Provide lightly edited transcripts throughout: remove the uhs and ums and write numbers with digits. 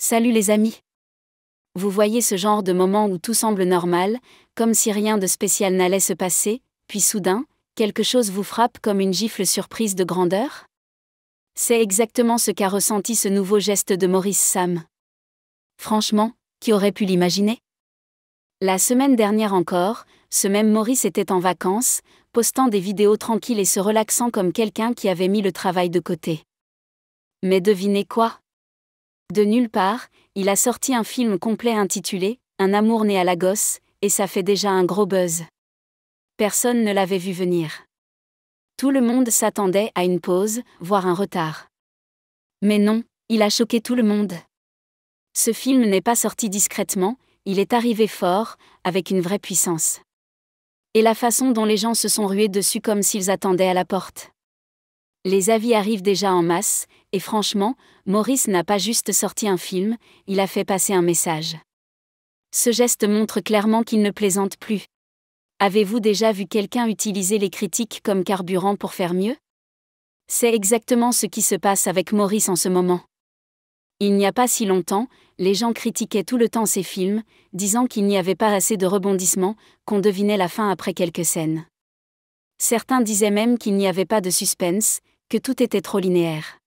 Salut les amis. Vous voyez ce genre de moment où tout semble normal, comme si rien de spécial n'allait se passer, puis soudain, quelque chose vous frappe comme une gifle surprise de grandeur? C'est exactement ce qu'a ressenti ce nouveau geste de Maurice Sam. Franchement, qui aurait pu l'imaginer? La semaine dernière encore, ce même Maurice était en vacances, postant des vidéos tranquilles et se relaxant comme quelqu'un qui avait mis le travail de côté. Mais devinez quoi? De nulle part, il a sorti un film complet intitulé « Un amour né à Lagos » et ça fait déjà un gros buzz. Personne ne l'avait vu venir. Tout le monde s'attendait à une pause, voire un retard. Mais non, il a choqué tout le monde. Ce film n'est pas sorti discrètement, il est arrivé fort, avec une vraie puissance. Et la façon dont les gens se sont rués dessus comme s'ils attendaient à la porte. Les avis arrivent déjà en masse, et franchement, Maurice n'a pas juste sorti un film, il a fait passer un message. Ce geste montre clairement qu'il ne plaisante plus. Avez-vous déjà vu quelqu'un utiliser les critiques comme carburant pour faire mieux? C'est exactement ce qui se passe avec Maurice en ce moment. Il n'y a pas si longtemps, les gens critiquaient tout le temps ses films, disant qu'il n'y avait pas assez de rebondissements, qu'on devinait la fin après quelques scènes. Certains disaient même qu'il n'y avait pas de suspense, que tout était trop linéaire.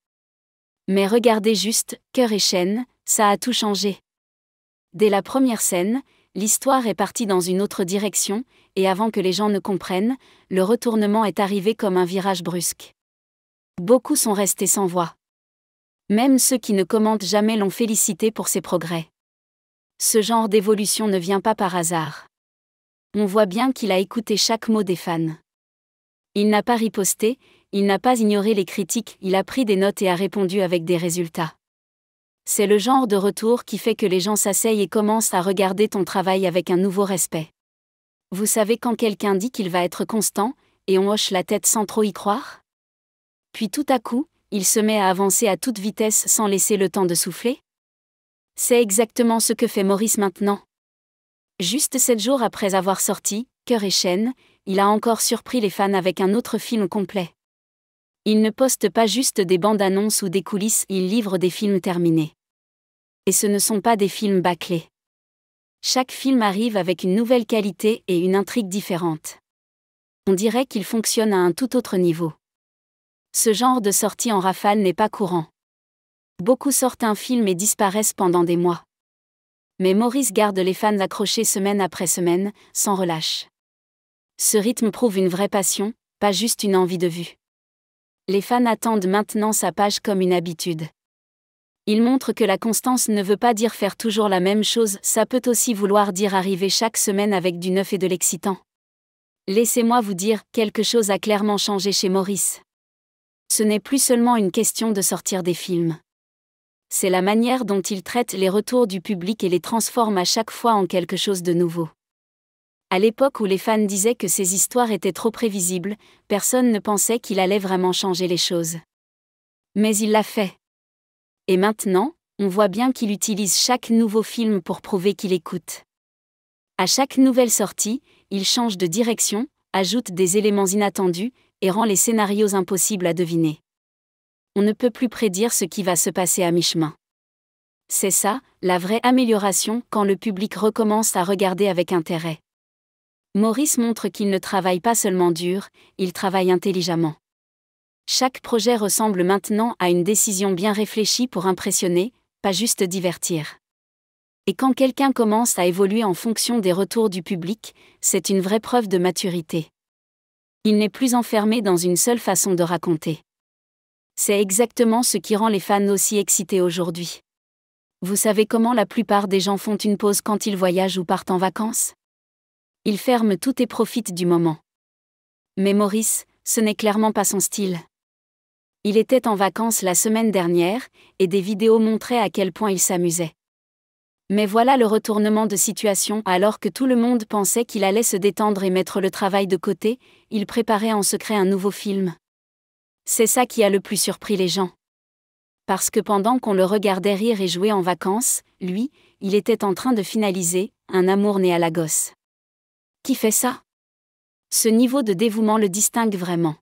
Mais regardez juste, Cœur et chaîne, ça a tout changé. Dès la première scène, l'histoire est partie dans une autre direction, et avant que les gens ne comprennent, le retournement est arrivé comme un virage brusque. Beaucoup sont restés sans voix. Même ceux qui ne commentent jamais l'ont félicité pour ses progrès. Ce genre d'évolution ne vient pas par hasard. On voit bien qu'il a écouté chaque mot des fans. Il n'a pas riposté, il n'a pas ignoré les critiques, il a pris des notes et a répondu avec des résultats. C'est le genre de retour qui fait que les gens s'asseyent et commencent à regarder ton travail avec un nouveau respect. Vous savez quand quelqu'un dit qu'il va être constant, et on hoche la tête sans trop y croire? Puis tout à coup, il se met à avancer à toute vitesse sans laisser le temps de souffler? C'est exactement ce que fait Maurice maintenant. Juste 7 jours après avoir sorti « Cœur et chaîne », il a encore surpris les fans avec un autre film complet. Il ne poste pas juste des bandes-annonces ou des coulisses, il livre des films terminés. Et ce ne sont pas des films bâclés. Chaque film arrive avec une nouvelle qualité et une intrigue différente. On dirait qu'il fonctionne à un tout autre niveau. Ce genre de sortie en rafale n'est pas courant. Beaucoup sortent un film et disparaissent pendant des mois. Mais Maurice garde les fans accrochés semaine après semaine, sans relâche. Ce rythme prouve une vraie passion, pas juste une envie de vue. Les fans attendent maintenant sa page comme une habitude. Il montre que la constance ne veut pas dire faire toujours la même chose, ça peut aussi vouloir dire arriver chaque semaine avec du neuf et de l'excitant. Laissez-moi vous dire, quelque chose a clairement changé chez Maurice. Ce n'est plus seulement une question de sortir des films. C'est la manière dont il traite les retours du public et les transforme à chaque fois en quelque chose de nouveau. À l'époque où les fans disaient que ces histoires étaient trop prévisibles, personne ne pensait qu'il allait vraiment changer les choses. Mais il l'a fait. Et maintenant, on voit bien qu'il utilise chaque nouveau film pour prouver qu'il écoute. À chaque nouvelle sortie, il change de direction, ajoute des éléments inattendus, et rend les scénarios impossibles à deviner. On ne peut plus prédire ce qui va se passer à mi-chemin. C'est ça, la vraie amélioration, quand le public recommence à regarder avec intérêt. Maurice montre qu'il ne travaille pas seulement dur, il travaille intelligemment. Chaque projet ressemble maintenant à une décision bien réfléchie pour impressionner, pas juste divertir. Et quand quelqu'un commence à évoluer en fonction des retours du public, c'est une vraie preuve de maturité. Il n'est plus enfermé dans une seule façon de raconter. C'est exactement ce qui rend les fans aussi excités aujourd'hui. Vous savez comment la plupart des gens font une pause quand ils voyagent ou partent en vacances? Ils ferment tout et profitent du moment. Mais Maurice, ce n'est clairement pas son style. Il était en vacances la semaine dernière, et des vidéos montraient à quel point il s'amusait. Mais voilà le retournement de situation, alors que tout le monde pensait qu'il allait se détendre et mettre le travail de côté, il préparait en secret un nouveau film. C'est ça qui a le plus surpris les gens. Parce que pendant qu'on le regardait rire et jouer en vacances, lui, il était en train de finaliser « Un amour né à Lagos ». Qui fait ça? Ce niveau de dévouement le distingue vraiment.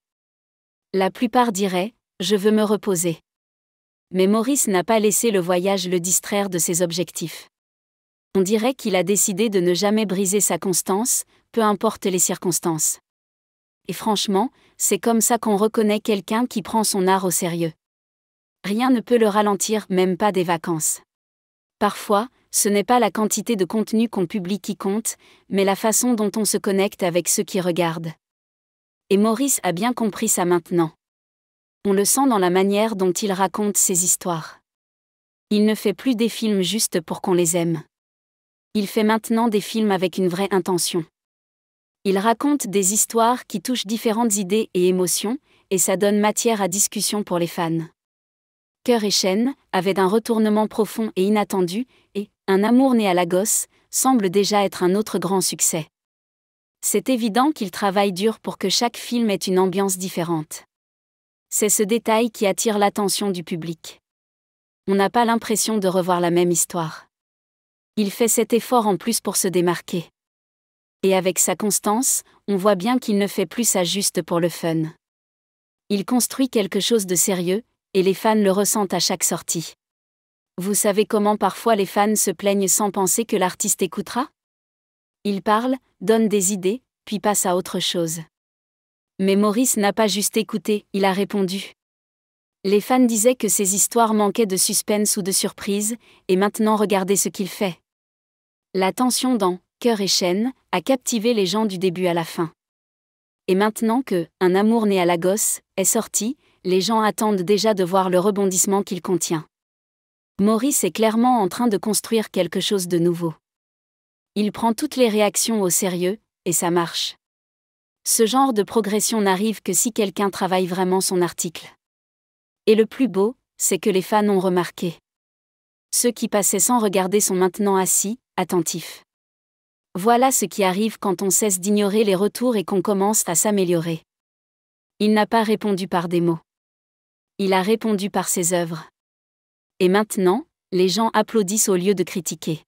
La plupart diraient « Je veux me reposer ». Mais Maurice n'a pas laissé le voyage le distraire de ses objectifs. On dirait qu'il a décidé de ne jamais briser sa constance, peu importe les circonstances. Et franchement, c'est comme ça qu'on reconnaît quelqu'un qui prend son art au sérieux. Rien ne peut le ralentir, même pas des vacances. Parfois, ce n'est pas la quantité de contenu qu'on publie qui compte, mais la façon dont on se connecte avec ceux qui regardent. Et Maurice a bien compris ça maintenant. On le sent dans la manière dont il raconte ses histoires. Il ne fait plus des films juste pour qu'on les aime. Il fait maintenant des films avec une vraie intention. Il raconte des histoires qui touchent différentes idées et émotions, et ça donne matière à discussion pour les fans. Cœur et chaîne, avec un retournement profond et inattendu, et Un amour né à Lagos, semble déjà être un autre grand succès. C'est évident qu'il travaille dur pour que chaque film ait une ambiance différente. C'est ce détail qui attire l'attention du public. On n'a pas l'impression de revoir la même histoire. Il fait cet effort en plus pour se démarquer. Et avec sa constance, on voit bien qu'il ne fait plus ça juste pour le fun. Il construit quelque chose de sérieux, et les fans le ressentent à chaque sortie. Vous savez comment parfois les fans se plaignent sans penser que l'artiste écoutera ? Il parle, donne des idées, puis passe à autre chose. Mais Maurice n'a pas juste écouté, il a répondu. Les fans disaient que ses histoires manquaient de suspense ou de surprise, et maintenant regardez ce qu'il fait. La tension dans Cœur et chaîne a captivé les gens du début à la fin. Et maintenant que Un amour né à Lagos est sorti, les gens attendent déjà de voir le rebondissement qu'il contient. Maurice est clairement en train de construire quelque chose de nouveau. Il prend toutes les réactions au sérieux, et ça marche. Ce genre de progression n'arrive que si quelqu'un travaille vraiment son article. Et le plus beau, c'est que les fans ont remarqué. Ceux qui passaient sans regarder sont maintenant assis, attentifs. Voilà ce qui arrive quand on cesse d'ignorer les retours et qu'on commence à s'améliorer. Il n'a pas répondu par des mots. Il a répondu par ses œuvres. Et maintenant, les gens applaudissent au lieu de critiquer.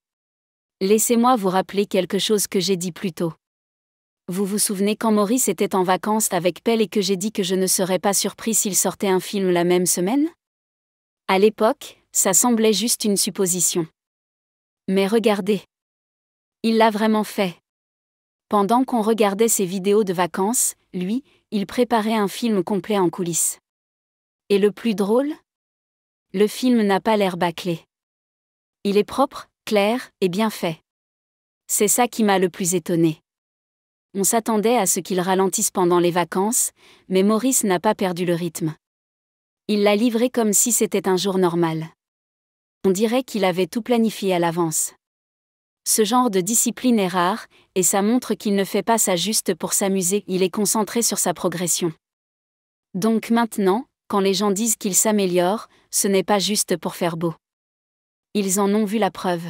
Laissez-moi vous rappeler quelque chose que j'ai dit plus tôt. Vous vous souvenez quand Maurice était en vacances avec Pell et que j'ai dit que je ne serais pas surpris s'il sortait un film la même semaine ? À l'époque, ça semblait juste une supposition. Mais regardez. Il l'a vraiment fait. Pendant qu'on regardait ses vidéos de vacances, lui, il préparait un film complet en coulisses. Et le plus drôle ? Le film n'a pas l'air bâclé. Il est propre, clair et bien fait. C'est ça qui m'a le plus étonné. On s'attendait à ce qu'il ralentisse pendant les vacances, mais Maurice n'a pas perdu le rythme. Il l'a livré comme si c'était un jour normal. On dirait qu'il avait tout planifié à l'avance. Ce genre de discipline est rare, et ça montre qu'il ne fait pas ça juste pour s'amuser, il est concentré sur sa progression. Donc maintenant, quand les gens disent qu'il s'améliore, ce n'est pas juste pour faire beau. Ils en ont vu la preuve.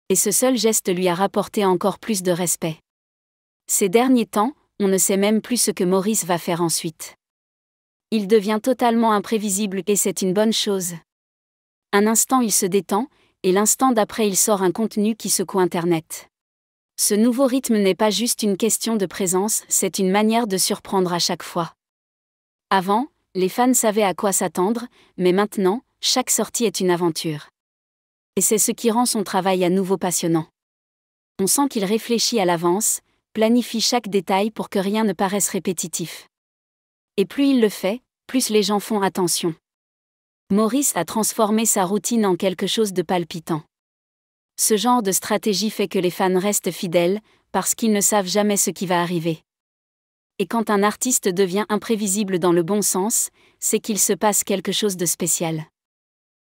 Et ce seul geste lui a rapporté encore plus de respect. Ces derniers temps, on ne sait même plus ce que Maurice va faire ensuite. Il devient totalement imprévisible et c'est une bonne chose. Un instant il se détend, et l'instant d'après il sort un contenu qui secoue Internet. Ce nouveau rythme n'est pas juste une question de présence, c'est une manière de surprendre à chaque fois. Avant, les fans savaient à quoi s'attendre, mais maintenant, chaque sortie est une aventure. Et c'est ce qui rend son travail à nouveau passionnant. On sent qu'il réfléchit à l'avance, planifie chaque détail pour que rien ne paraisse répétitif. Et plus il le fait, plus les gens font attention. Maurice a transformé sa routine en quelque chose de palpitant. Ce genre de stratégie fait que les fans restent fidèles, parce qu'ils ne savent jamais ce qui va arriver. Et quand un artiste devient imprévisible dans le bon sens, c'est qu'il se passe quelque chose de spécial.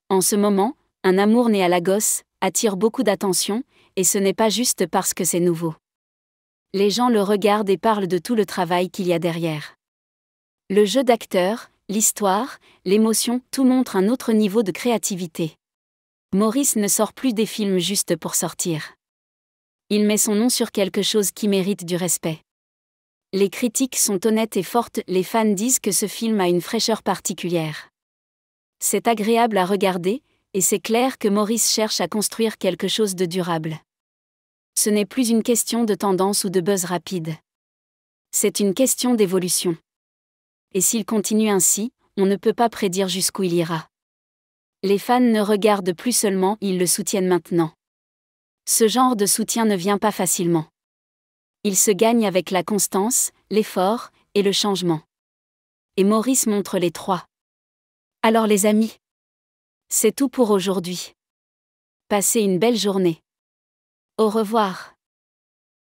En ce moment, Un amour né à Lagos attire beaucoup d'attention, et ce n'est pas juste parce que c'est nouveau. Les gens le regardent et parlent de tout le travail qu'il y a derrière. Le jeu d'acteur, l'histoire, l'émotion, tout montre un autre niveau de créativité. Maurice ne sort plus des films juste pour sortir. Il met son nom sur quelque chose qui mérite du respect. Les critiques sont honnêtes et fortes, les fans disent que ce film a une fraîcheur particulière. C'est agréable à regarder, et c'est clair que Maurice cherche à construire quelque chose de durable. Ce n'est plus une question de tendance ou de buzz rapide. C'est une question d'évolution. Et s'il continue ainsi, on ne peut pas prédire jusqu'où il ira. Les fans ne regardent plus seulement, ils le soutiennent maintenant. Ce genre de soutien ne vient pas facilement. Il se gagne avec la constance, l'effort, et le changement. Et Maurice montre les trois. Alors les amis, c'est tout pour aujourd'hui. Passez une belle journée. Au revoir.